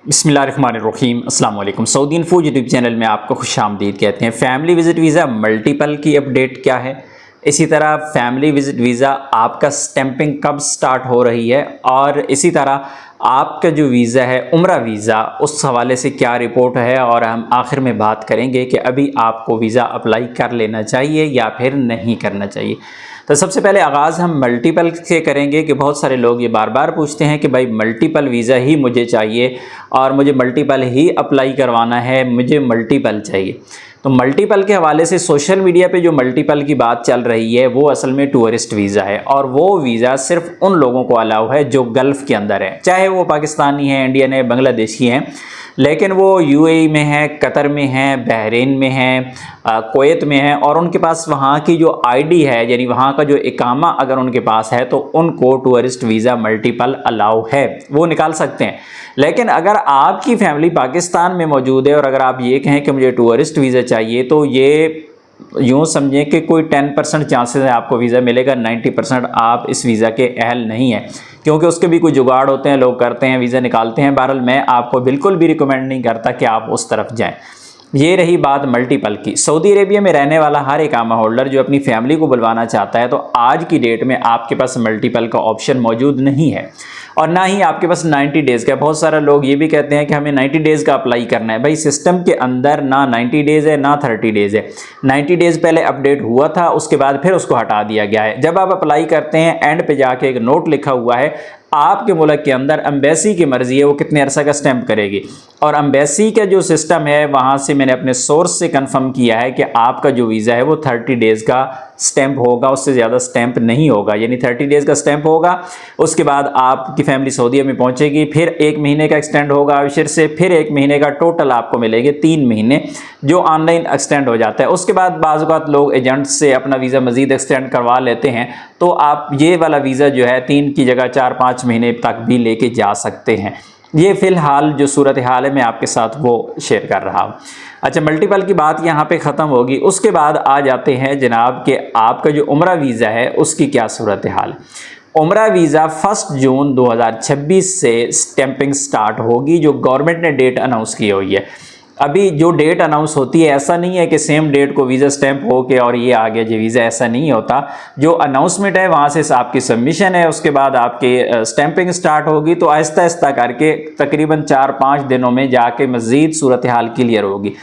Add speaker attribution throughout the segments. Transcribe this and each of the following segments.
Speaker 1: बिस्मिल्लाहिर्रहमानिर्रहीम अस्सलाम वालेकुम। सऊदी इन्फो यूट्यूब चैनल में आपको खुशामदीद कहते हैं। फैमिली विज़िट वीज़ा मल्टीपल की अपडेट क्या है, इसी तरह फैमिली विज़िट वीज़ा आपका स्टैंपिंग कब स्टार्ट हो रही है, और इसी तरह आपका जो वीज़ा है उम्रा वीज़ा उस हवाले से क्या रिपोर्ट है, और हम आखिर में बात करेंगे कि अभी आपको वीज़ा अप्लाई कर लेना चाहिए या फिर नहीं करना चाहिए। तो सबसे पहले आगाज़ हम मल्टीपल से करेंगे कि बहुत सारे लोग ये बार बार पूछते हैं कि भाई मल्टीपल वीज़ा ही मुझे चाहिए और मुझे मल्टीपल ही अप्लाई करवाना है, मुझे मल्टीपल चाहिए। तो मल्टीपल के हवाले से सोशल मीडिया पे जो मल्टीपल की बात चल रही है वो असल में टूरिस्ट वीज़ा है, और वो वीज़ा सिर्फ उन लोगों को अलाउ है जो गल्फ़ के अंदर है, चाहे वो पाकिस्तानी है, इंडियन है, बांग्लादेशी हैं, लेकिन वो यूएई में है, कतर में है, बहरीन में है, कुवैत में है, और उनके पास वहाँ की जो आईडी है यानी वहाँ का जो इकामा अगर उनके पास है तो उनको टूरिस्ट वीज़ा मल्टीपल अलाउ है, वो निकाल सकते हैं। लेकिन अगर आपकी फैमिली पाकिस्तान में मौजूद है और अगर आप ये कहें कि मुझे टूरिस्ट वीज़ा चाहिए, तो ये यूँ समझें कि कोई 10% चांसेस है आपको वीज़ा मिलेगा, 90% आप इस वीज़ा के अहल नहीं है, क्योंकि उसके भी कोई जुगाड़ होते हैं, लोग करते हैं, वीज़ा निकालते हैं। बहरहाल मैं आपको बिल्कुल भी रिकमेंड नहीं करता कि आप उस तरफ जाएं। ये रही बात मल्टीपल की। सऊदी अरेबिया में रहने वाला हर इकामा होल्डर जो अपनी फैमिली को बुलवाना चाहता है, तो आज की डेट में आपके पास मल्टीपल का ऑप्शन मौजूद नहीं है, और ना ही आपके पास 90 डेज़ का। बहुत सारे लोग ये भी कहते हैं कि हमें 90 डेज़ का अप्लाई करना है। भाई सिस्टम के अंदर ना 90 डेज़ है ना 30 डेज़ है। 90 डेज़ पहले अपडेट हुआ था, उसके बाद फिर उसको हटा दिया गया है। जब आप अप्लाई करते हैं एंड पे जाके एक नोट लिखा हुआ है, आपके मुल्क के अंदर एम्बेसी की मर्ज़ी है वो कितने अरसा का स्टैंप करेगी, और एम्बेसी का जो सिस्टम है वहाँ से मैंने अपने सोर्स से कंफर्म किया है कि आपका जो वीज़ा है वो 30 डेज़ का स्टैंप होगा, उससे ज़्यादा स्टैंप नहीं होगा। यानी 30 डेज़ का स्टैंप होगा, उसके बाद आपकी फैमिली सऊदीया में पहुँचेगी, फिर 1 महीने का एक्सटेंड होगा फिर से, फिर 1 महीने का, टोटल आपको मिलेंगे 3 महीने जो ऑनलाइन एक्सटेंड हो जाता है। उसके बाद बाज़ लोग एजेंट से अपना वीज़ा मज़ीद एक्सटेंड करवा लेते हैं, तो आप ये वाला वीज़ा जो है 3 की जगह 4-5 महीने तक भी लेके जा सकते हैं। ये फ़िलहाल जो सूरत हाल है मैं आपके साथ वो शेयर कर रहा हूँ। अच्छा, मल्टीपल की बात यहाँ पे ख़त्म होगी। उसके बाद आ जाते हैं जनाब कि आपका जो उम्रा वीज़ा है उसकी क्या सूरत हाल है। उम्रा वीज़ा 1 जून 2026 से स्टैंपिंग स्टार्ट होगी, जो गवर्नमेंट ने डेट अनाउंस की हुई है। अभी जो डेट अनाउंस होती है ऐसा नहीं है कि सेम डेट को वीज़ा स्टैंप हो के और ये आ गया जी वीज़ा, ऐसा नहीं होता। जो अनाउंसमेंट है वहाँ से आपकी सबमिशन है, उसके बाद आपकी स्टैंपिंग स्टार्ट होगी, तो आहिस्ता आहिस्ता करके तकरीबन 4-5 दिनों में जाके मज़ीद सूरत हाल क्लियर होगी।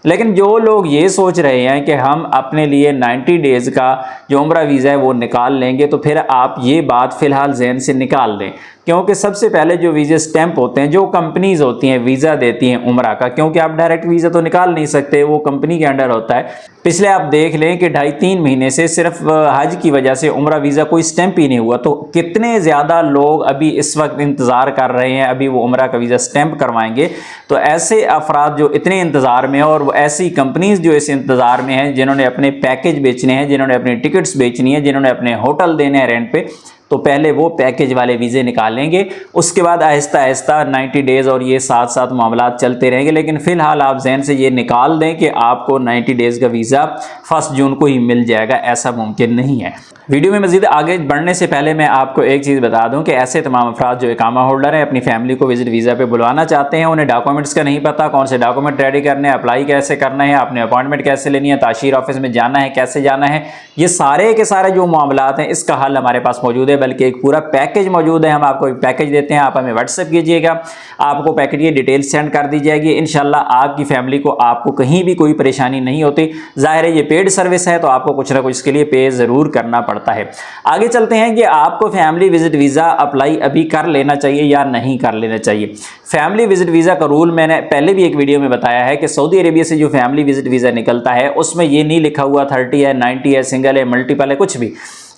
Speaker 1: लेकिन जो लोग ये सोच रहे हैं कि हम अपने लिए 90 डेज़ का जो उम्रा वीज़ा है वो निकाल लेंगे, तो फिर आप ये बात फ़िलहाल जहन से निकाल दें, क्योंकि सबसे पहले जो वीज़ा स्टैंप होते हैं, जो कंपनीज़ होती हैं वीज़ा देती हैं उम्रा का, क्योंकि आप डायरेक्ट वीज़ा तो निकाल नहीं सकते, वो कंपनी के अंडर होता है। पिछले आप देख लें कि 2.5-3 महीने से सिर्फ हज की वजह से उम्रा वीज़ा कोई स्टैंप ही नहीं हुआ, तो कितने ज़्यादा लोग अभी इस वक्त इंतज़ार कर रहे हैं, अभी वो उम्रा का वीज़ा स्टैंप करवाएंगे। तो ऐसे अफराद जो इतने इंतज़ार में हैं, और ऐसी कंपनीज़ जो इस इंतज़ार में हैं, जिन्होंने अपने पैकेज बेचने हैं, जिन्होंने अपनी टिकट्स बेचनी है, जिन्होंने अपने होटल देने हैं रेंट पे, तो पहले वो पैकेज वाले वीज़े निकालेंगे, उसके बाद आहिस्ता आहिस्ता 90 डेज़ और ये साथ साथ मामलात चलते रहेंगे। लेकिन फ़िलहाल आप जहन से ये निकाल दें कि आपको 90 डेज़ का वीज़ा 1 जून को ही मिल जाएगा, ऐसा मुमकिन नहीं है। वीडियो में मज़ीद आगे बढ़ने से पहले मैं आपको एक चीज़ बता दूं कि ऐसे तमाम अफराद जो इकामा होल्डर हैं, अपनी फैमिली को विजिट वीज़ा पे बुलवाना चाहते हैं, उन्हें डॉक्यूमेंट्स का नहीं पता, कौन से डॉक्यूमेंट रेडी करने हैं, अप्लाई कैसे करना है, अपने अपॉइंटमेंट कैसे लेनी है, ताशीर ऑफिस में जाना है, कैसे जाना है, ये सारे के सारे जो मामलात हैं इसका हल हमारे पास मौजूद है, बल्कि एक पूरा पैकेज मौजूद है। हम आपको एक पैकेज देते हैं, आप हमें व्हाट्सएप कीजिएगा, आपको पैकेज की डिटेल्स सेंड कर दी जाएगी। इंशाल्लाह आपकी फैमिली को आपको कहीं भी कोई परेशानी नहीं होती। ज़ाहिर है ये पेड सर्विस है, तो आपको कुछ ना कुछ इसके लिए पे ज़रूर करना पड़ता है। आगे चलते हैं कि आपको फैमिली विजिट वीज़ा अप्लाई अभी कर लेना चाहिए या नहीं कर लेना चाहिए। फैमिली विजिट वीज़ा का रूल मैंने पहले भी एक वीडियो में बताया है कि सऊदी अरेबिया से जो फैमिली विजिट वीज़ा निकलता है उसमें ये नहीं लिखा हुआ 30 है, 90 है, सिंगल है, मल्टीपल है, कुछ भी।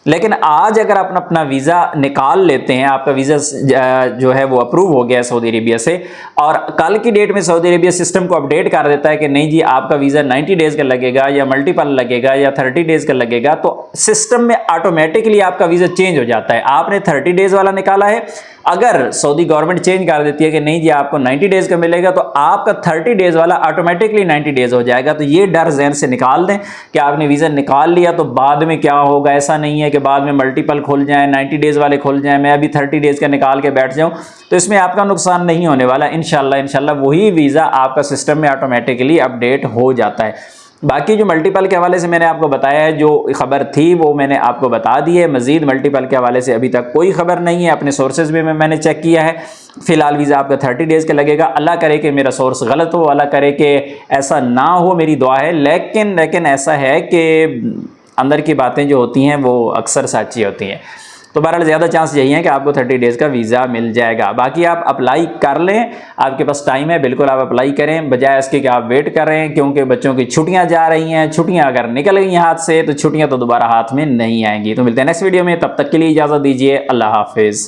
Speaker 1: लेकिन आज अगर आप अपना वीज़ा निकाल लेते हैं, आपका वीज़ा जो है वो अप्रूव हो गया है सऊदी अरेबिया से, और कल की डेट में सऊदी अरेबिया सिस्टम को अपडेट कर देता है कि नहीं जी आपका वीज़ा 90 डेज़ का लगेगा या मल्टीपल लगेगा या 30 डेज़ का लगेगा, तो सिस्टम में ऑटोमेटिकली आपका वीज़ा चेंज हो जाता है। आपने 30 डेज़ वाला निकाला है, अगर सऊदी गवर्नमेंट चेंज कर देती है कि नहीं जी आपको 90 डेज का मिलेगा, तो आपका 30 डेज वाला ऑटोमेटिकली 90 डेज हो जाएगा। तो ये डर जहन से निकाल दें कि आपने वीज़ा निकाल लिया तो बाद में क्या होगा। ऐसा नहीं है कि बाद में मल्टीपल खुल जाए, 90 डेज वाले खुल जाए, मैं अभी 30 डेज का निकाल के बैठ जाऊं, तो इसमें आपका नुकसान नहीं होने वाला। इंशाल्लाह वही वीज़ा आपका सिस्टम में ऑटोमेटिकली अपडेट हो जाता है। बाकी जो मल्टीपल के हवाले से मैंने आपको बताया है, जो खबर थी वो मैंने आपको बता दी है। मजीद मल्टीपल के हवाले से अभी तक कोई खबर नहीं है, अपने सोर्सेज में मैंने चेक किया है। फिलहाल वीज़ा आपका 30 डेज का लगेगा। अल्लाह करे कि मेरा सोर्स गलत हो, अल्लाह करे कि ऐसा ना हो, मेरी दुआ है। लेकिन ऐसा है कि अंदर की बातें जो होती हैं वो अक्सर सच्ची होती हैं। तो बहरहाल ज़्यादा चांस यही है कि आपको 30 डेज़ का वीज़ा मिल जाएगा। बाकी आप अप्लाई कर लें, आपके पास टाइम है, बिल्कुल आप अप्लाई करें, बजाय इसके कि आप वेट कर रहे हैं, क्योंकि बच्चों की छुट्टियां जा रही हैं। छुट्टियां अगर निकल गई हाथ से तो छुट्टियां तो दोबारा हाथ में नहीं आएंगी। तो मिलते हैं नेक्स्ट वीडियो में, तब तक के लिए इजाज़त दीजिए। अल्लाह हाफिज़।